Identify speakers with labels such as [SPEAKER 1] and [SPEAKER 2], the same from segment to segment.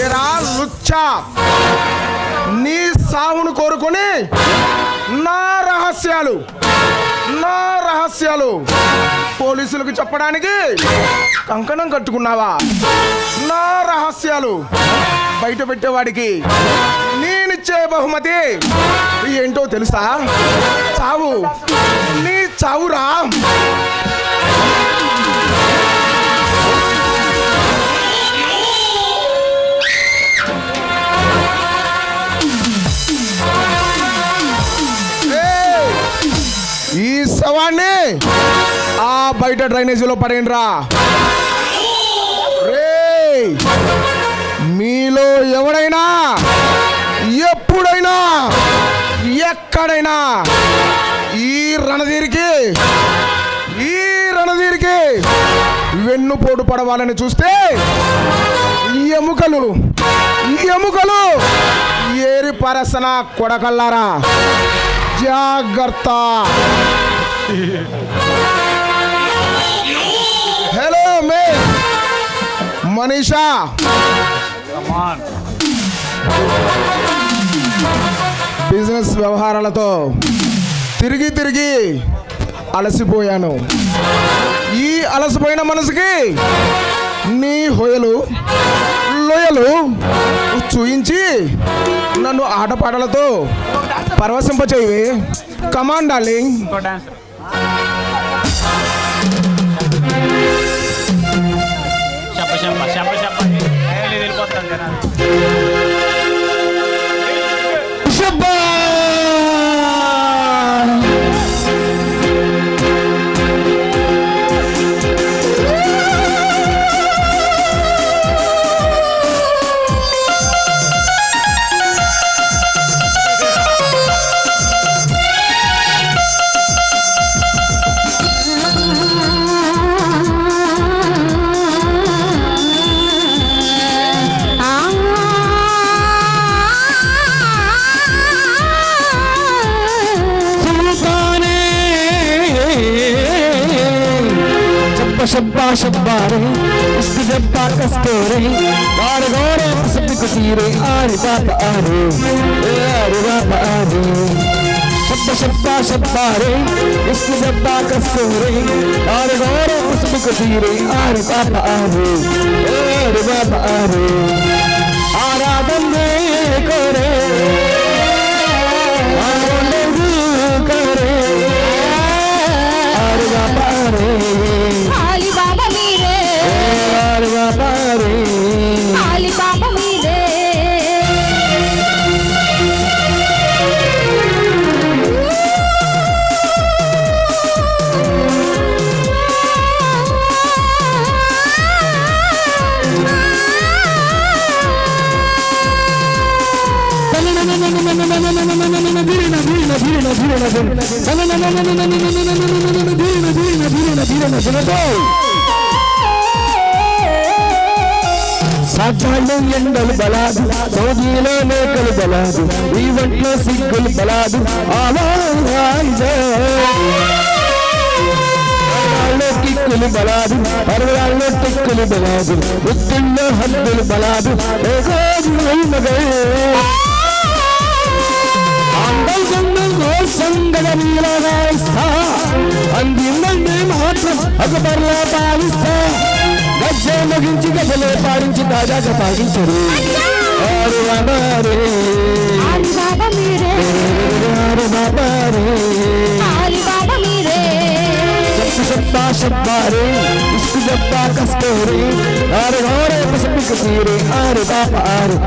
[SPEAKER 1] ఏరా లుచ్చా, నీ సావును కోరుకొని నా రహస్యాలు పోలీసులకు చెప్పడానికి కంకణం కట్టుకున్నావా? నా రహస్యాలు బయట పెట్టేవాడికి నేనిచ్చే బహుమతి ఏంటో తెలుసా? చావు, నీ చావురా. ఈ శవాన్ని ఆ బయట డ్రైనేజీలో పడేయండిరా. రే, మీలో ఎవడైనా ఎప్పుడైనా ఎక్కడైనా ఈ రణధీరికి వెన్నుపోటు పడవాలని చూస్తే ఎముకలు ఏరి పరసన కొడకల్లారా, జాగ్రత్త. హలో మే మనీషా, బిజినెస్ వ్యవహారాలతో తిరిగి అలసిపోయాను. ఈ అలసిపోయిన మనసుకి నీ లోయలు చూయించి నన్ను ఆటపాటలతో పరవశింపచేయవే. Come on darling.
[SPEAKER 2] शब्बा रे इसकी जब्बा कस्ते रे बार गोरे सब कुतीरे आरे बाबा आरे शब्बा रे इसकी जब्बा कस्ते रे बार गोरे सब कुतीरे आरे बाबा आरे आराधन करे సాధ్యాలు ఎండలు బలాదు, సౌదీలో మేకలు బలాదు, ఈ వంట్లో సిగ్గులు బలాదు. ఆలో కిక్కులు బలాదు, పర్వాల్లో టిక్కులు బలాదు, వృత్తుల్లో హద్దులు బలాదు. అందిందండి మాత్రం అకబర్లా పాలిస్తా. గజ్జే మగించి గజలే పాడించి తాజాగా పాటించరు. शब्बा रे इसकी जब्बा कस्ते रे आरे गोरे सब कसीरे आरे बाबा आरे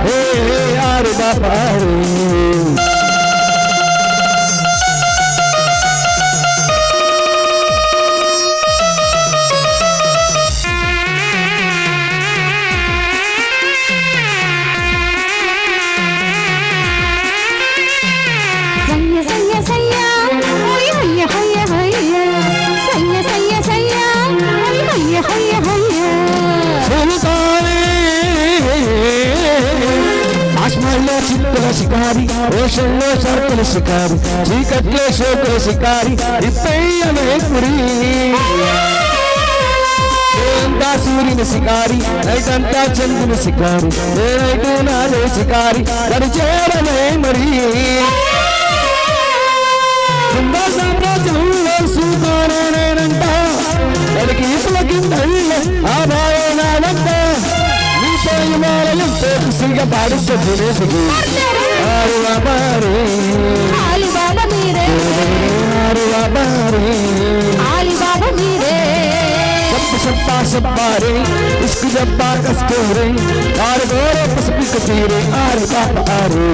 [SPEAKER 2] शिकारी रोशनलो सर्कल शिकारी चीकట్లో शोकल शिकारी इप्पయ్యనే पुरी दासी సూర్యుని శికారి నైట్ అంతా చంద్రుని శికారి నేనైతే నాదే శికారి గడిచేయడమే మరి కుందా సామ్రాజ్యంలో సూతానేనంట గడికి ఇసుల కింద ఆ బాయే నాదంట నీతో హిమాలయం తేకుసిగా పాడిస్తే దినేసుకు ఆరువా మారే
[SPEAKER 3] ఆలిబాబా మీరే
[SPEAKER 2] ఆరువా మారే
[SPEAKER 3] ఆలిబాబా మీరే
[SPEAKER 2] शब्बा शब्बा रे इश्क जब्बा कस्तो रे आर गोरे पसपी कतीरे आर बाप आरे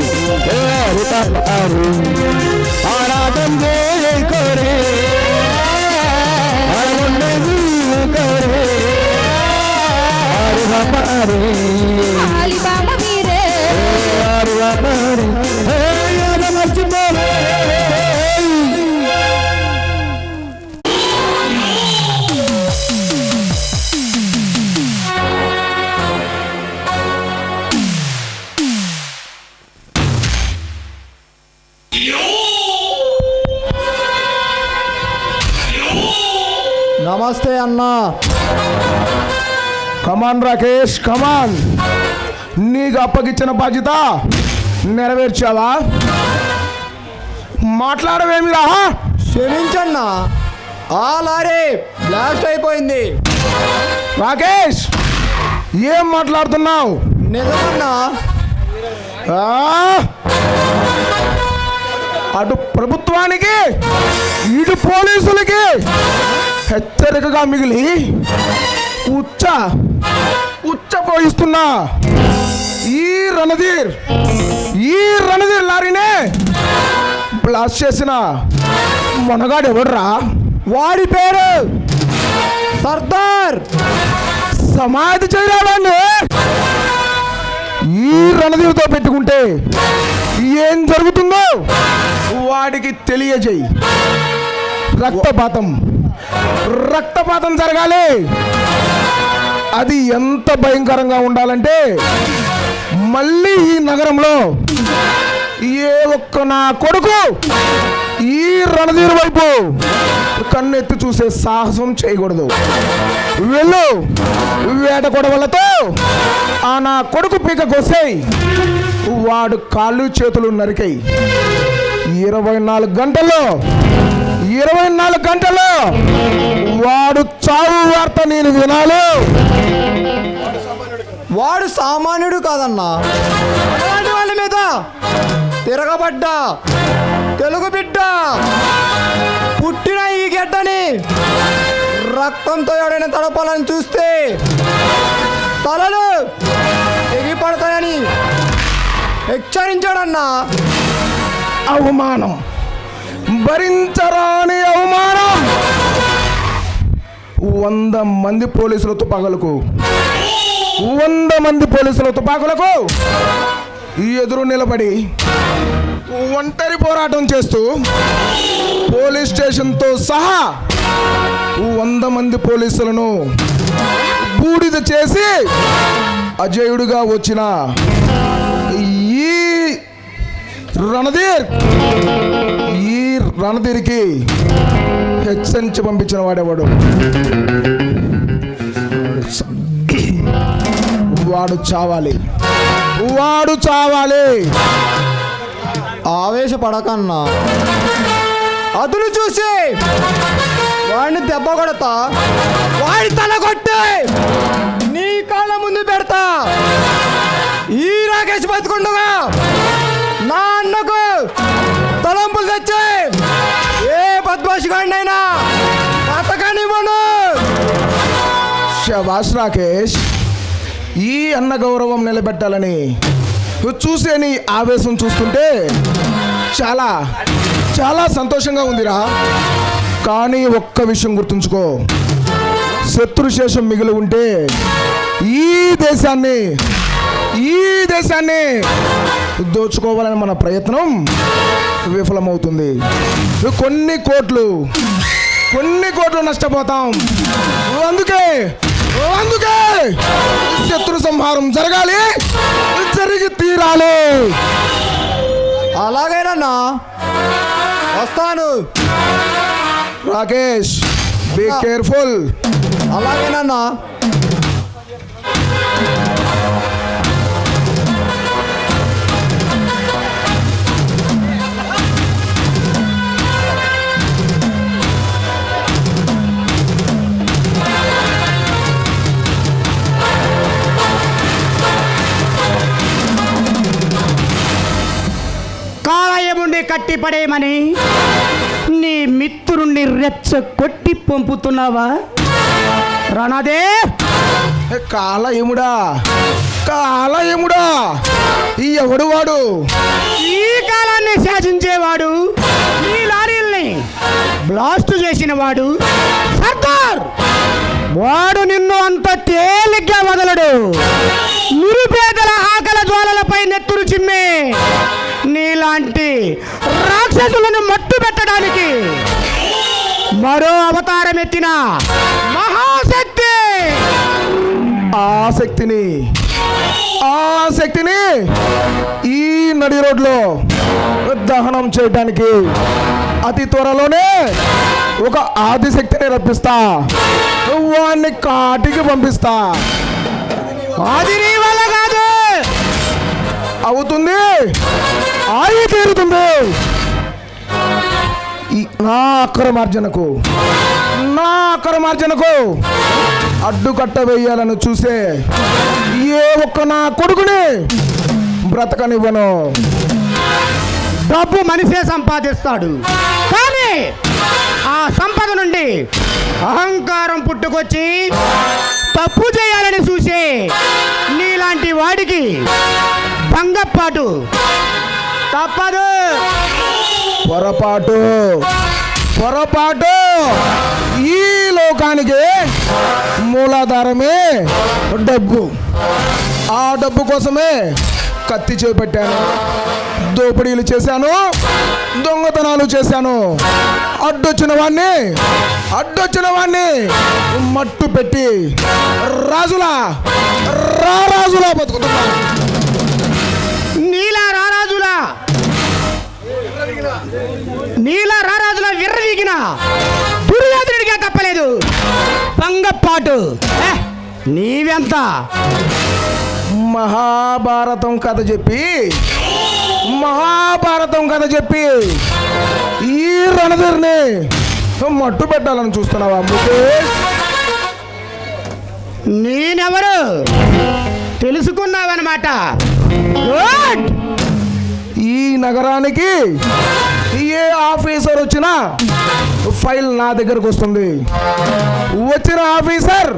[SPEAKER 2] आरा दंगे करे आर मुंडे करे आर बाप आरे
[SPEAKER 3] ఆలిబాబా మీరే
[SPEAKER 2] आर बाप आरे हे यार मच बोले
[SPEAKER 4] నమస్తే అన్నా.
[SPEAKER 1] కమాన్ రాకేష్ కమాన్, నీకు అప్పగిచ్చిన బాధ్యత నెరవేర్చావా? మాట్లాడవేమిరా?
[SPEAKER 4] క్షమించన్నా, ఆ లారీ బ్లాస్ట్ అయిపోయింది.
[SPEAKER 1] రాకేష్ ఏం మాట్లాడుతున్నావు?
[SPEAKER 4] నిజమన్నా.
[SPEAKER 1] ఆ? అటు ప్రభుత్వానికి ఇటు పోలీసులకి హెచ్చరికగా మిగిలి ఉచ్చపోయిస్తున్నా ఈ రణధీర్ లారీనే బ్లాస్ట్ చేసిన మొనగాడు ఎవడ్రా?
[SPEAKER 4] వాడి పేరు సర్దార్.
[SPEAKER 1] సమాధి చేయరావాన్ని ఈ రణధీర్తో పెట్టుకుంటే ఏం జరుగుతుందో వాడికి తెలియజేయి. రక్తపాతం జరగాలి. అది ఎంత భయంకరంగా ఉండాలంటే మళ్ళీ ఈ నగరంలో ఏ ఒక్క నా కొడుకు ఈ రణధీర్ వైపు కన్నెత్తి చూసే సాహసం చేయకూడదు. వెళ్ళు, వేట కొడవలతో ఆ నా కొడుకు పీక కోసేయి, వాడు కాళ్ళు చేతులు నరికాయి. 24 గంటల్లో వాడు చావు వార్త నేను వినాలి.
[SPEAKER 4] వాడు సామాన్యుడు కాదన్నా. అలాంటి వాళ్ళ మీద తిరగబడ్డా తెలుగు బిడ్డ పుట్టిన ఈ గడ్డని రక్తంతో ఎవడైనా తడపాలని చూస్తే తలలు ఎగిపడతాయని హెచ్చరించాడన్నా.
[SPEAKER 1] అవమానం, భరించరాని అవమానం. 100 మంది పోలీసుల తుపాకులకు ఎదురు నిలబడి ఒంటరి పోరాటం చేస్తూ పోలీస్ స్టేషన్తో సహా 100 మంది పోలీసులను బూడిద చేసి అజేయుడిగా వచ్చిన ఈ రణధీర్కి హెచ్చరించి పంపించిన వాడేవాడు. వాడు చావాలి.
[SPEAKER 4] ఆవేశపడకన్నా, అదును చూసి వాడిని దెబ్బ కొడతా, వాడి తల కొట్టి నీ కాళ్ళ ముందు పెడతా. ఈ రాకేష్ బతుకుండగా నా అన్నకు తలంపులు తెచ్చి ఏ బద్మాషి గాడినైనా బతకనివ్వను.
[SPEAKER 1] శభాష్ రాకేష్, ఈ అన్న గౌరవం నిలబెట్టాలని చూసే నీ ఆవేశం చూస్తుంటే చాలా చాలా సంతోషంగా ఉందిరా. కానీ ఒక్క విషయం గుర్తుంచుకో, శత్రుశేషం మిగిలి ఉంటే ఈ దేశాన్ని దోచుకోవాలని మన ప్రయత్నం విఫలమవుతుంది. కొన్ని కోట్లు నష్టపోతాం. అందుకే శత్రు సంహారం జరిగి తీరాలి.
[SPEAKER 4] అలాగేనన్నా, వస్తాను.
[SPEAKER 1] Rakesh, be careful.
[SPEAKER 4] అలాగేనన్నా.
[SPEAKER 5] కాలయముండి కట్టిపడేయమని నీ మిత్రుణ్ణి రెచ్చ కొట్టి పంపుతున్నావా రణదే?
[SPEAKER 1] కాలయముడా, కాలయముడా, ఈ ఎవడు వాడు?
[SPEAKER 5] ఈ కాలాన్ని శాసించేవాడు, ఈ లారీల్ని బ్లాస్ట్ చేసిన వాడు సర్దార్. వాడు నిన్ను అంత తేలిగ్గా వదలడు. నిరుపేదల ఆకల జ్వాలలపై నెత్తురు చిమ్మే నీలాంటి రాక్షసులను మట్టు పెట్టడానికి మరో అవతారం ఎత్తిన మహాశక్తి.
[SPEAKER 1] ఆ శక్తిని ఈ నడి రోడ్లో దహనం చేయడానికి అతి త్వరలోనే ఒక ఆదిశక్తిని రప్పిస్తా. వాణ్ణి కాటికి పంపిస్తా.
[SPEAKER 5] అది నీ వల్ల కాదు.
[SPEAKER 1] అవుతుంది, ఆగి తీరుతుంది. నా అక్రమార్జనకు అడ్డుకట్ట వేయాలని చూసే ఏ ఒక్క నా కొడుకుని బ్రతకనివ్వను.
[SPEAKER 5] డబ్బు మనిషే సంపాదిస్తాడు, కానీ ఆ సంపద నుండి అహంకారం పుట్టుకొచ్చి తప్పు చేయాలని చూసే నీలాంటి వాడికి భంగపాటు తప్పదు.
[SPEAKER 1] పొరపాటు ఈ లోకానికి మూలాధారమే డబ్బు. ఆ డబ్బు కోసమే కత్తి చేపట్టాను, దోపిడీలు చేశాను, దొంగతనాలు చేశాను. అడ్డొచ్చిన వాణ్ణి మట్టు పెట్టి రాజులా బతుకుతున్నా.
[SPEAKER 5] నీలా రారాజులా విర్రవీగిన దుర్యోధనుడిగా తప్పలేదు భంగపాటు. నీవెంత?
[SPEAKER 1] మహాభారతం కథ చెప్పి ఈ రణధీర్ని మట్టు పెట్టాలని చూస్తున్నావా ముఖేష్?
[SPEAKER 5] నేనెవరు తెలుసుకున్నావన్నమాట. గుడ్.
[SPEAKER 1] ఈ నగరానికి ఏ ఆఫీసర్ వచ్చినా ఫైల్ నా దగ్గరకు వస్తుంది. వచ్చిన ఆఫీసర్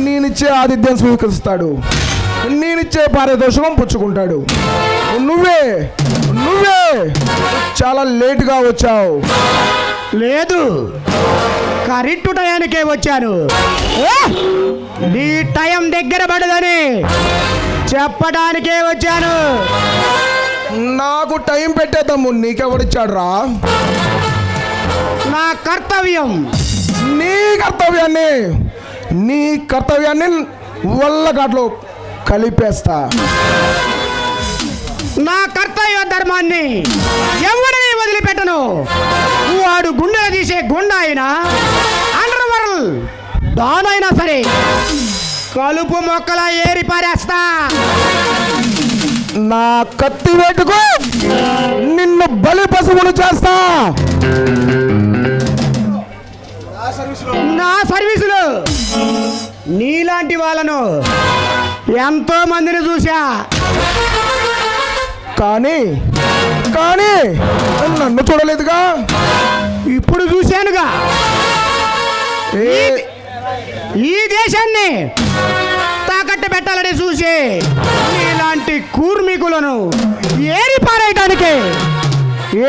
[SPEAKER 1] నేనిచ్చే ఆతిథ్యం స్వీకరిస్తాడు, నేనిచ్చే పారితోషికం పుచ్చుకుంటాడు. నువ్వే చాలా లేటుగా వచ్చావు.
[SPEAKER 5] లేదు, కరెక్ట్ టయానికే వచ్చాను. నీ టైం దగ్గర పడదని చెప్పడానికే వచ్చాను.
[SPEAKER 1] నాకు టైం పెట్టేద్దాము, నీకెవడిచ్చాడు రా?
[SPEAKER 5] నా కర్తవ్యం.
[SPEAKER 1] నీ కర్తవ్యాన్ని వల్లగాట్లో కలిపేస్తా.
[SPEAKER 5] నా కర్తవ్య ధర్మాన్ని ఎవరిని వదిలిపెట్టను. వాడు గుండెలు తీసే గుండా అయినా, అండర్ వరల్డ్ దానైనా సరే కలుపు మొక్కల ఏరి పారేస్తా.
[SPEAKER 1] నా కత్తి వేటుకు నిన్ను బలి పశువులు చేస్తా.
[SPEAKER 5] నా సర్వీసులు నీలాంటి వాళ్ళను ఎంతో మందిని చూసా,
[SPEAKER 1] కానీ నన్ను చూడలేదుగా.
[SPEAKER 5] ఇప్పుడు చూశానుగా. ఈ దేశాన్ని తాకట్టు పెట్టాలని చూసి ఇలాంటి కూర్మికులను ఏరి పారేయటానికి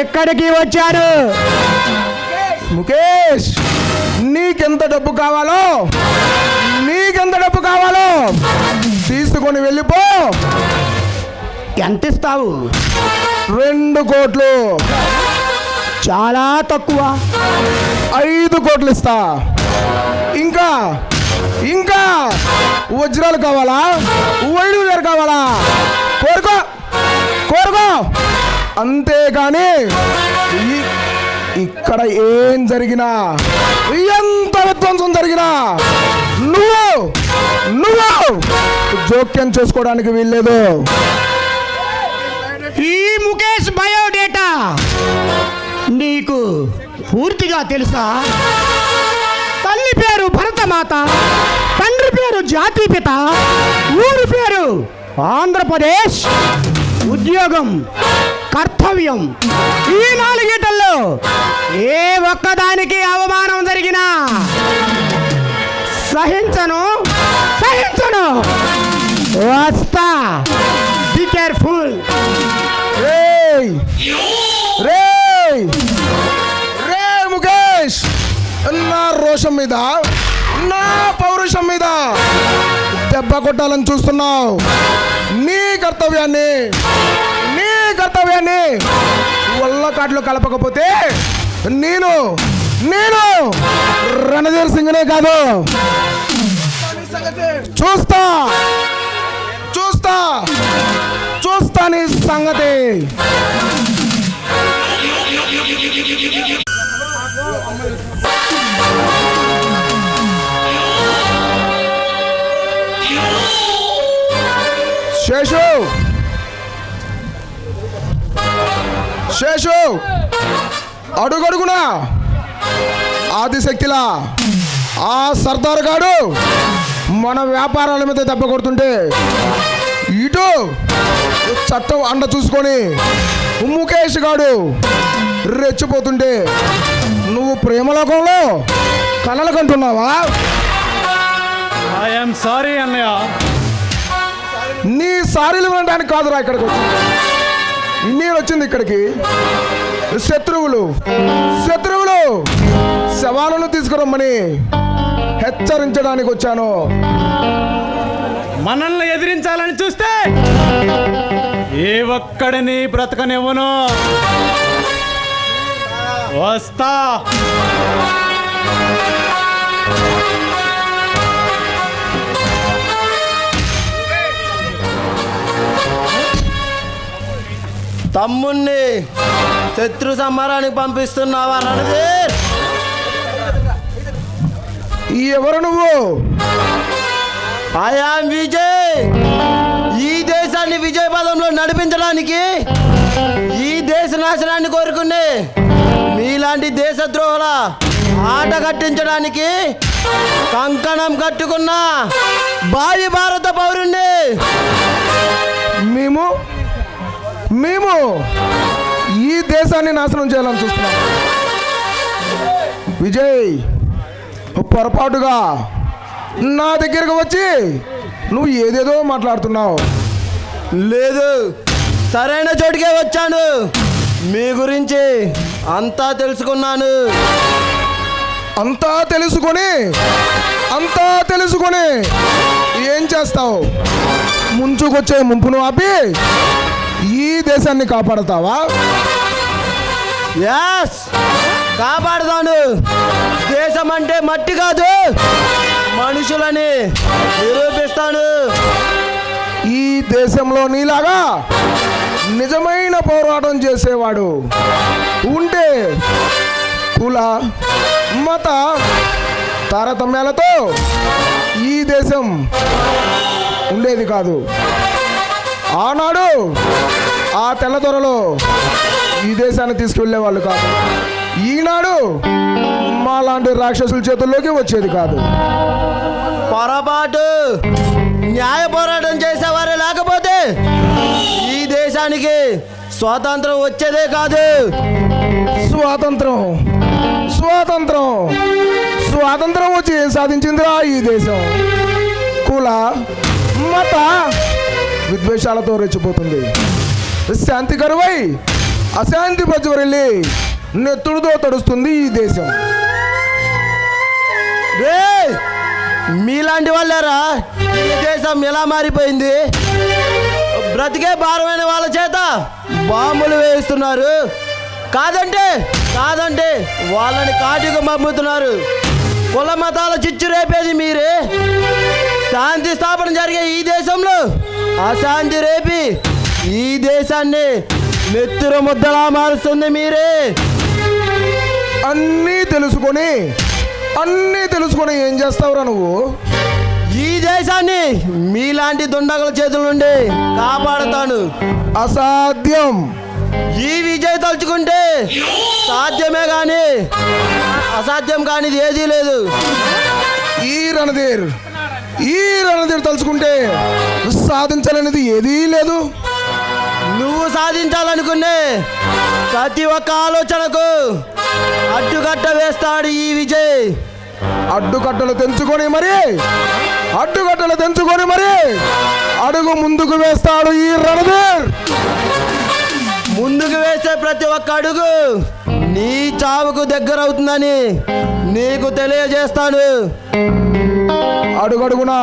[SPEAKER 5] ఇక్కడికి వచ్చారు.
[SPEAKER 1] ముఖేష్, నీకెంత డబ్బు కావాలో తీసుకొని వెళ్ళిపో.
[SPEAKER 5] ఎంత ఇస్తావు?
[SPEAKER 1] 2 కోట్లు.
[SPEAKER 5] చాలా తక్కువ.
[SPEAKER 1] 5 కోట్లు ఇస్తా. ఇంకా వజ్రాలు కావాలా? వైడూర్యాలు కావాలా? కోరుకో. అంతేగాని ఇక్కడ ఏం జరిగినా, ఎంత విధ్వంసం జరిగినా నువ్వు జోక్యం చేసుకోవడానికి వీల్లేదు.
[SPEAKER 5] ఈ ముఖేష్ బయోడేటా నీకు పూర్తిగా తెలుసా? తల్లి పేరు భరతమాత, తండ్రి పేరు జాతిపిత, ఊరి పేరు ఆంధ్రప్రదేశ్, ఉద్యోగం కర్తవ్యం. ఈ నాలుగేటల్లో ఏ ఒక్కదానికి అవమానం జరిగినా సహించను. వస్తా. Be careful.
[SPEAKER 1] రేయ్ రేయ్ రే ముఖేష్, నా రోషం మీద, నా పౌరుషం మీద దెబ్బ కొట్టాలని చూస్తున్నావు. నీ కర్తవ్యాన్ని వల్లకాట్లో కలపకపోతే నేను రణధీర్ సింగ్నే కాదు, చూస్తా నీ సంగతి. శేషు అడుగడుగునా ఆదిశక్తిలా ఆ సర్దార్ గాడు మన వ్యాపారాల మీద దెబ్బ కొడుతుంటే ఇటు చట్టం అండ చూసుకొని ముఖేష్ గాడు రెచ్చిపోతుంటే నువ్వు ప్రేమలోకంలో కలలు కంటున్నావా?
[SPEAKER 2] ఐఎమ్ సారీ అన్నయ్య.
[SPEAKER 1] నీ సారీలు వినడానికి కాదురా ఇక్కడికి వచ్చింది. నేను వచ్చింది ఇక్కడికి శత్రువులు శవాలను తీసుకురమ్మని హెచ్చరించడానికి వచ్చాను.
[SPEAKER 2] మనల్ని ఎదిరించాలని చూస్తే ఏ ఒక్కడిని బ్రతకనివ్వను. వస్తా.
[SPEAKER 6] తమ్ముణ్ణి శత్రు సంహారానికి పంపిస్తున్నావా రణధీర్?
[SPEAKER 1] ఎవరు నువ్వు?
[SPEAKER 6] ఐయామ్ విజయ్. ఈ దేశాన్ని విజయ పదంలో నడిపించడానికి, ఈ దేశ నాశనాన్ని కోరుకునే మీలాంటి దేశద్రోహుల ఆట కట్టించడానికి కంకణం కట్టుకున్న భావి భారత పౌరుణ్ణి.
[SPEAKER 1] మేము ఈ దేశాన్ని నాశనం చేయాలని చూస్తున్నాం. విజయ్, పొరపాటుగా నా దగ్గరకు వచ్చి నువ్వు ఏదేదో మాట్లాడుతున్నావు.
[SPEAKER 6] లేదు, సరైన చోటుకే వచ్చాను. మీ గురించి అంతా తెలుసుకున్నాను.
[SPEAKER 1] అంతా తెలుసుకొని ఏం చేస్తావు? ముంచుకొచ్చే ముంపును ఆపి ఈ దేశాన్ని కాపాడతావా?
[SPEAKER 6] ఎస్, కాపాడుతాను. దేశం అంటే మట్టి కాదు, మనుషులని నిరూపిస్తాను.
[SPEAKER 1] ఈ దేశంలో నీలాగా నిజమైన పోరాటం చేసేవాడు ఉంటే కుల మత తారతమ్యాలతో ఈ దేశం ఉండేది కాదు. ఆనాడు ఆ తెల్లదొరలో ఈ దేశాన్ని తీసుకువెళ్ళే వాళ్ళు కాదు. ఈనాడు మాలాంటి రాక్షసుల చేతుల్లోకి వచ్చేది కాదు.
[SPEAKER 6] పొరపాటు. న్యాయ పోరాటం చేసేవారే లేకపోతే ఈ దేశానికి స్వాతంత్రం వచ్చేదే కాదు.
[SPEAKER 1] స్వాతంత్రం వచ్చి ఏం సాధించిందిరా ఈ దేశం? కుల మత విద్వేషాలతో రెచ్చిపోతుంది. శాంతి కరువై అశాంతి ప్రజ్వరిల్లి నెత్తుడుతో తడుస్తుంది ఈ దేశం.
[SPEAKER 6] మీలాంటి వాళ్ళారా ఈ దేశం ఎలా మారిపోయింది? బ్రతికే భారమైన వాళ్ళ చేత బాంబులు వేయిస్తున్నారు. కాదంటే వాళ్ళని కాటికి పంపుతున్నారు. కుల మతాల చిచ్చు రేపేది మీరే. శాంతి స్థాపన జరిగే ఈ దేశంలో అశాంతి రేపి ఈ దేశాన్ని నెత్తురు ముద్దలా మారుస్తుంది మీరే.
[SPEAKER 1] అన్నీ తెలుసుకొని ఏం చేస్తావురా నువ్వు?
[SPEAKER 6] ఈ దేశాన్ని మీలాంటి దుండగుల చేతుల నుండి కాపాడుతాను.
[SPEAKER 1] అసాధ్యం.
[SPEAKER 6] ఈ విజయ్ తలుచుకుంటే సాధ్యమే కానీ అసాధ్యం కానిది ఏదీ లేదు.
[SPEAKER 1] ఈ రణధీర్ తలుచుకుంటే సాధించాలనేది ఏదీ లేదు.
[SPEAKER 6] నువ్వు సాధించాలనుకునే ప్రతి ఒక్క ఆలోచనకు అడ్డుకట్ట వేస్తాడు ఈ విజయ్.
[SPEAKER 1] అడ్డుకట్టలు తెంచుకొని మరి అడుగు ముందుకు వేస్తాడు ఈ రణధీర్.
[SPEAKER 6] ముందుకు వేసే ప్రతి ఒక్క అడుగు నీ చావుకు దగ్గర అవుతుందని నీకు తెలియజేస్తాను.
[SPEAKER 1] అడుగడుగునా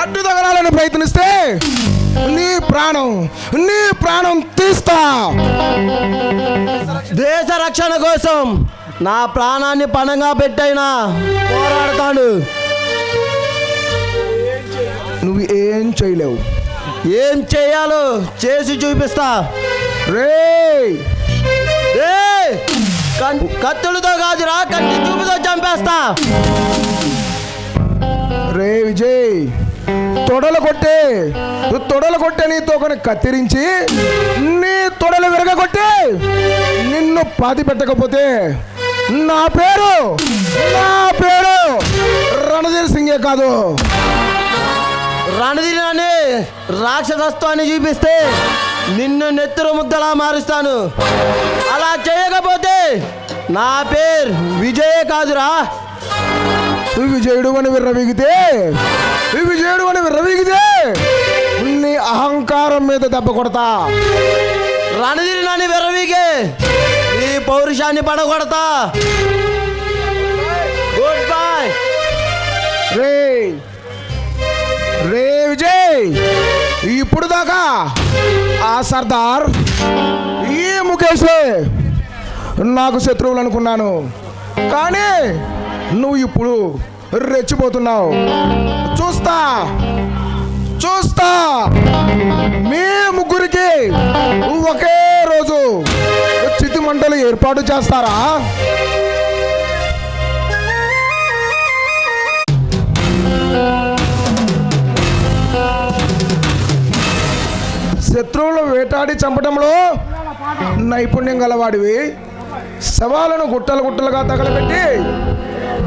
[SPEAKER 1] అడ్డు తగలాలని ప్రయత్నిస్తే నీ ప్రాణం తీస్తా.
[SPEAKER 6] దేశ రక్షణ కోసం నా ప్రాణాన్ని పణంగా పెట్టైనా పోరాడతాను.
[SPEAKER 1] నువ్వు ఏం చేయలేవు.
[SPEAKER 6] ఏం చేయాలో చేసి చూపిస్తా.
[SPEAKER 1] రేయ్
[SPEAKER 6] కత్తులతో కాదురా, కత్తి చూపుతో చంపేస్తా.
[SPEAKER 1] రే విజయ్, తొడలు కొట్టే నీ తోకని కత్తిరించి నీ తొడలు విరగొట్టి నిన్ను పాతి పెట్టకపోతే నా పేరు రణధీర్ సింగే కాదు.
[SPEAKER 6] రణధీరాన్ని రాక్షసత్వాన్ని చూపిస్తే నిన్ను నెత్తురు ముద్దలా మారుస్తాను. అలా చేయకపోతే నా పేరు విజయే కాదురా.
[SPEAKER 1] విజయుడు అని విర్రవీగితే నీ అహంకారం మీద దెబ్బ కొడతా.
[SPEAKER 6] రణధీరాన్ని విర్రవీగే నీ పౌరుషాన్ని పడగొడతా. Good bye.
[SPEAKER 1] రే విజయ్, ఇప్పుడు దాకా ఆ సర్దార్ ఈ ముఖేష్ నాకు శత్రువులు అనుకున్నాను. కానీ నువ్వు ఇప్పుడు రెచ్చిపోతున్నావు. చూస్తా మీ ముగ్గురికి ఒకే రోజు చితి మంటలు ఏర్పాటు చేస్తారా? శత్రువులు వేటాడి చంపడంలో నైపుణ్యం గలవాడివి. శవాలను గుట్టలుగా తగలబెట్టి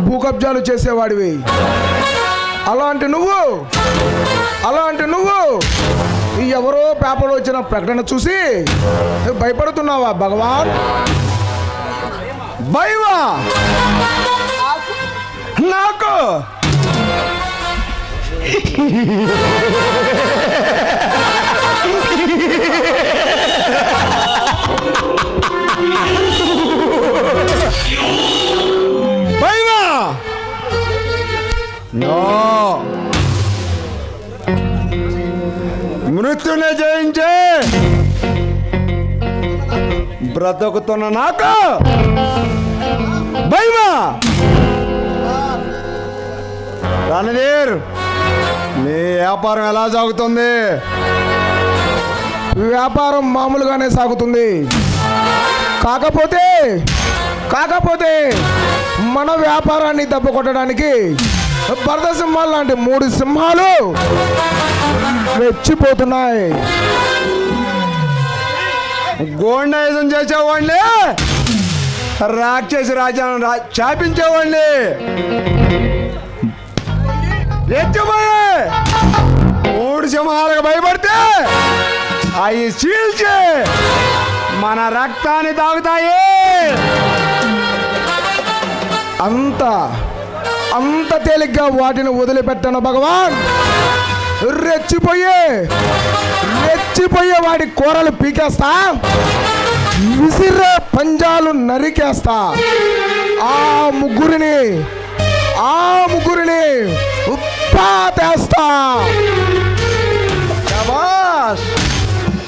[SPEAKER 1] భూకబ్జాలు చేసేవాడివి. అలాంటి నువ్వు ఎవరో పేపర్లో వచ్చిన ప్రకటన చూసి భయపడుతున్నావా భగవాన్? భయమా నాకు? భయమా? మృత్యుని జయించే బ్రతుకుతున్న నాకు భయమా? రణధీర్, నీ వ్యాపారం ఎలా సాగుతుంది? వ్యాపారం మామూలుగానే సాగుతుంది. కాకపోతే మన వ్యాపారాన్ని దెబ్బ కొట్టడానికి భరతసింహాలు లాంటి 3 సింహాలు రెచ్చిపోతున్నాయి. గోండాయుధం చేసేవాళ్ళే, రాక్షసి రాజ్యాన్ని చాపించేవాళ్ళే రెచ్చిపోయే 3 సింహాలకు భయపడితే అవి చీల్చి మన రక్తాన్ని తాగుతాయి. అంత తేలిగ్గా వాటిని వదిలిపెట్టను భగవాన్. రెచ్చిపోయే వాడి కూరలు పీకేస్తా, విసిరే పంజాలు నరికేస్తా. ఆ ముగ్గురిని ఉప్పాతేస్తా.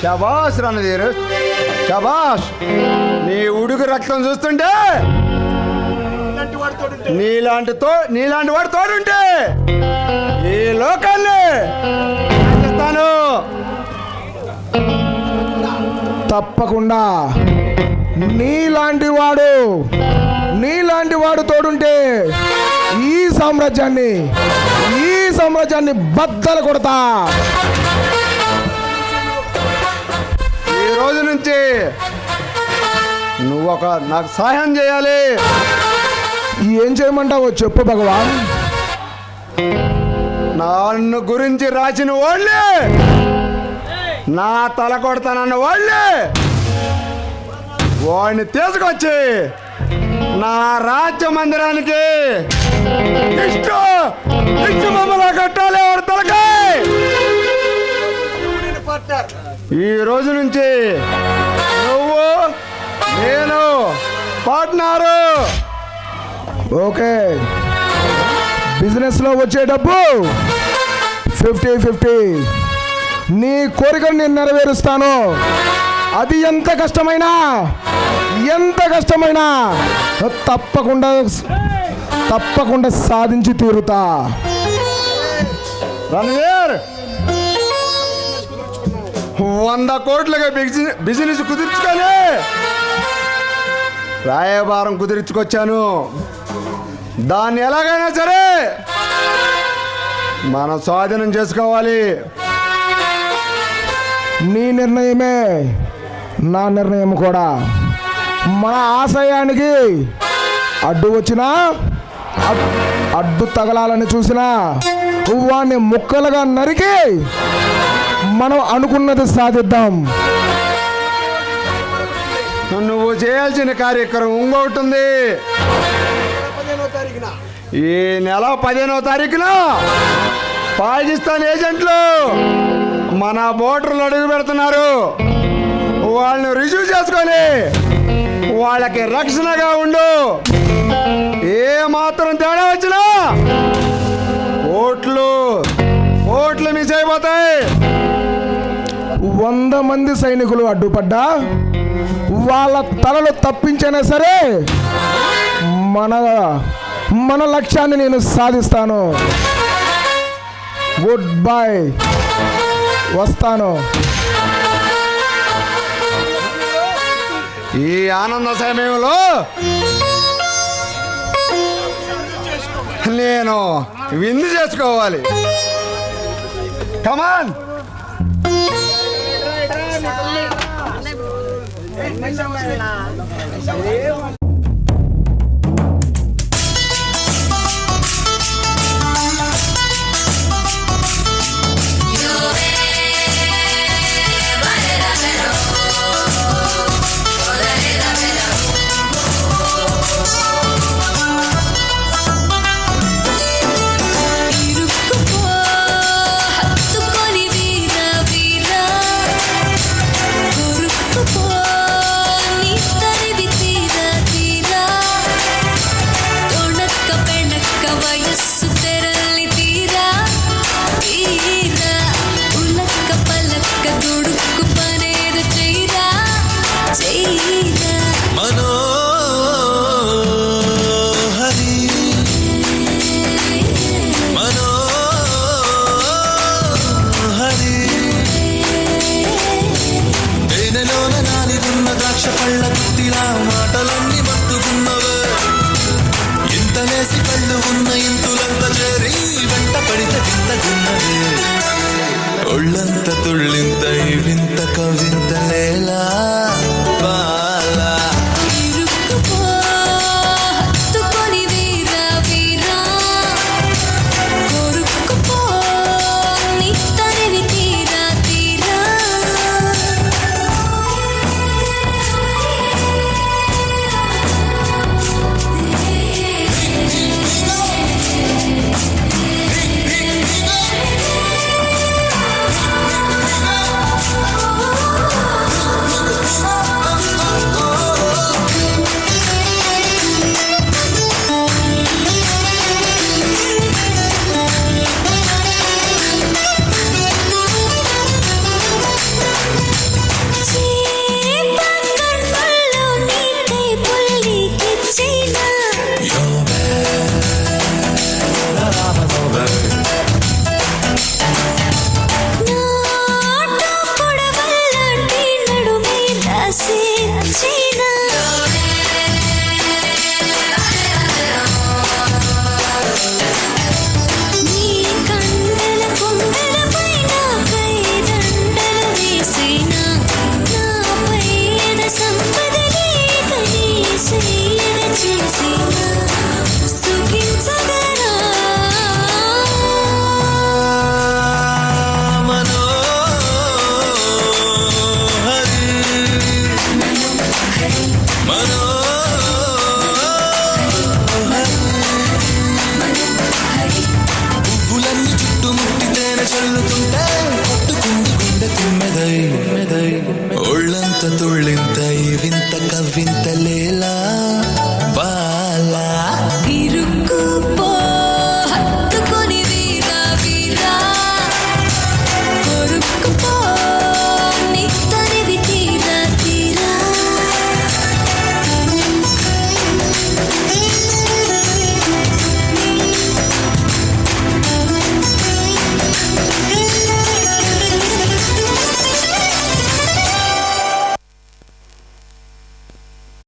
[SPEAKER 1] శబాష్ రణధీర్, శబాష్. నీ ఉడుకు రక్తం చూస్తుంటే నీలాంటి వాడు తోడుంటే ఈ లోకాన్ని ఇస్తాను. తప్పకుండా నీలాంటి వాడు తోడుంటే ఈ సామ్రాజ్యాన్ని బద్దలు కొడతా.
[SPEAKER 4] ఈ రోజు నుంచి నువ్వు నాకు సహాయం చేయాలి.
[SPEAKER 1] ఏం చేయమంటావో చెప్పు భగవాన్.
[SPEAKER 4] నన్ను గురించి రాసిన వాళ్ళే, నా తల కొడతానన్న వాళ్ళే వాడిని తీసుకొచ్చి నా రాజ్య మందిరానికి ఇష్ట బొమ్మలా కట్టాలి వాడి తలకాయ. ఈ రోజు నుంచి నువ్వు నేను పార్ట్నరు.
[SPEAKER 1] ఓకే, బిజినెస్లో వచ్చే డబ్బు 50-50. నీ కోరికను నేను నెరవేరుస్తాను. అది ఎంత కష్టమైనా తప్పకుండా సాధించి తీరుతా.
[SPEAKER 4] రణవీర్, 100 కోట్లుగా బిజినెస్ కుదుర్చుకొని రాయబారం కుదిరించుకొచ్చాను. దాన్ని ఎలాగైనా సరే మనం స్వాధీనం చేసుకోవాలి.
[SPEAKER 1] నీ నిర్ణయమే నా నిర్ణయం కూడా. మన ఆశయానికి అడ్డు వచ్చినా అడ్డు తగలాలని చూసినా వాడిని ముక్కలుగా నరికి మనం అనుకున్నది సాధిద్దాం.
[SPEAKER 4] నువ్వు చేయాల్సిన కార్యక్రమం ఇంకొకటి ఉంది. ఈ నెల 15వ తారీఖున పాకిస్తాన్ ఏజెంట్లు మన బోర్డర్లు అడుగు పెడుతున్నారు. వాళ్ళని రిసీవ్ చేసుకొని వాళ్ళకి రక్షణగా ఉండు. ఏ మాత్రం తేడా వచ్చినా ఓట్లు మిస్ అయిపోతాయి.
[SPEAKER 1] 100 మంది సైనికులు అడ్డుపడ్డా వాళ్ళ తలలు తప్పించైనా సరే మన లక్ష్యాన్ని నేను సాధిస్తాను. గుడ్ బై, వస్తాను.
[SPEAKER 4] ఈ ఆనంద సమయంలో నేను విందు చేసుకోవాలి. కమాన్.
[SPEAKER 7] ఒళ్ళంత తుళ్ళి